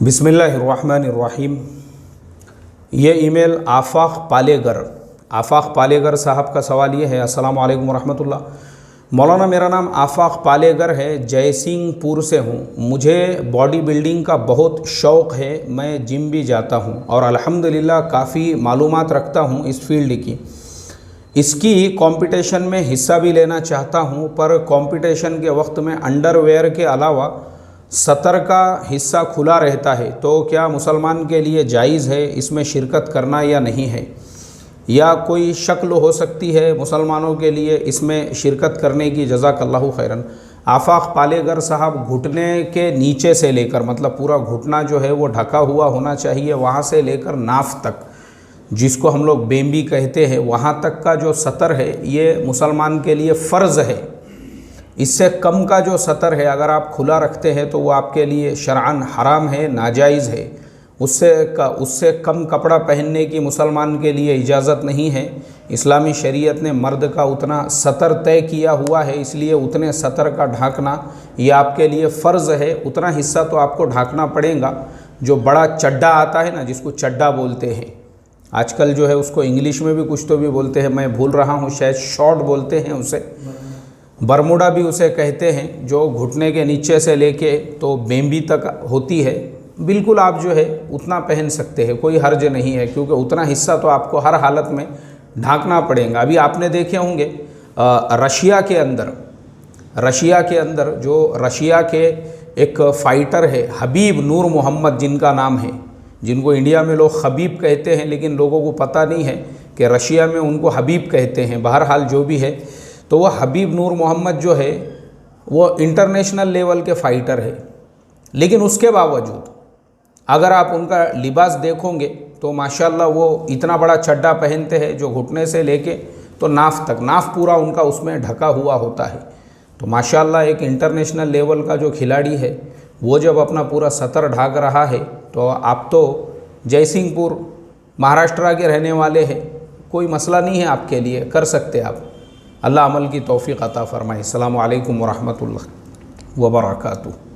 बिस्मिल्लाहिर्रहमानिर्रहीम। ये ईमेल आफाक पालेगर साहब का सवाल ये है। अस्सलामु अलैकुम वरहमतुल्लाह। मौलाना, मेरा नाम आफाक पालेगर है, जयसिंहपुर से हूँ। मुझे बॉडी बिल्डिंग का बहुत शौक़ है। मैं जिम भी जाता हूँ और अल्हम्दुलिल्लाह काफ़ी मालूमात रखता हूँ इस फील्ड की। इसकी कंपटीशन में हिस्सा भी लेना चाहता हूँ, पर कंपटीशन के वक्त में अंडरवेयर के अलावा सतर का हिस्सा खुला रहता है, तो क्या मुसलमान के लिए जायज़ है इसमें शिरकत करना या नहीं है, या कोई शक्ल हो सकती है मुसलमानों के लिए इसमें शिरकत करने की? जज़ाकल्लाहु खैरन। आफाक पालेगर साहब, घुटने के नीचे से लेकर, मतलब पूरा घुटना जो है वो ढका हुआ होना चाहिए, वहाँ से लेकर नाफ तक, जिसको हम लोग बेम्बी कहते हैं, वहाँ तक का जो सतर है ये मुसलमान के लिए फ़र्ज़ है। इससे कम का जो सतर है अगर आप खुला रखते हैं तो वो आपके लिए शरअन हराम है, नाजायज़ है। उससे कम कपड़ा पहनने की मुसलमान के लिए इजाज़त नहीं है। इस्लामी शरीयत ने मर्द का उतना सतर तय किया हुआ है, इसलिए उतने सतर का ढांकना ये आपके लिए फ़र्ज़ है। उतना हिस्सा तो आपको ढांकना पड़ेगा। जो बड़ा चड्डा आता है ना, जिसको चड्डा बोलते हैं, आजकल जो है उसको इंग्लिश में भी कुछ तो भी बोलते हैं, मैं भूल रहा हूँ, शायद शॉर्ट बोलते हैं उसे, बरमूडा भी उसे कहते हैं, जो घुटने के नीचे से लेके तो बेम्बी तक होती है। बिल्कुल आप जो है उतना पहन सकते हैं, कोई हर्ज नहीं है, क्योंकि उतना हिस्सा तो आपको हर हालत में ढांकना पड़ेगा। अभी आपने देखे होंगे रशिया के अंदर जो रशिया के एक फ़ाइटर है, हबीब नूर मोहम्मद जिनका नाम है, जिनको इंडिया में लोग हबीब कहते हैं, लेकिन लोगों को पता नहीं है कि रशिया में उनको हबीब कहते हैं। बहरहाल जो भी है, तो वह हबीब नूर मोहम्मद जो है वो इंटरनेशनल लेवल के फ़ाइटर है। लेकिन उसके बावजूद अगर आप उनका लिबास देखोगे तो माशाल्लाह वो इतना बड़ा चड्डा पहनते हैं जो घुटने से लेके तो नाफ तक, नाफ पूरा उनका उसमें ढका हुआ होता है। तो माशाल्लाह एक इंटरनेशनल लेवल का जो खिलाड़ी है वो जब अपना पूरा सतर ढाक रहा है, तो आप तो जयसिंहपुर महाराष्ट्र के रहने वाले हैं, कोई मसला नहीं है आपके लिए, कर सकते आप। अल्लाह अमल की तौफीक अता फ़रमाए। अस्सलामु अलैकुम वरहमतुल्लाह वबरकातुहू।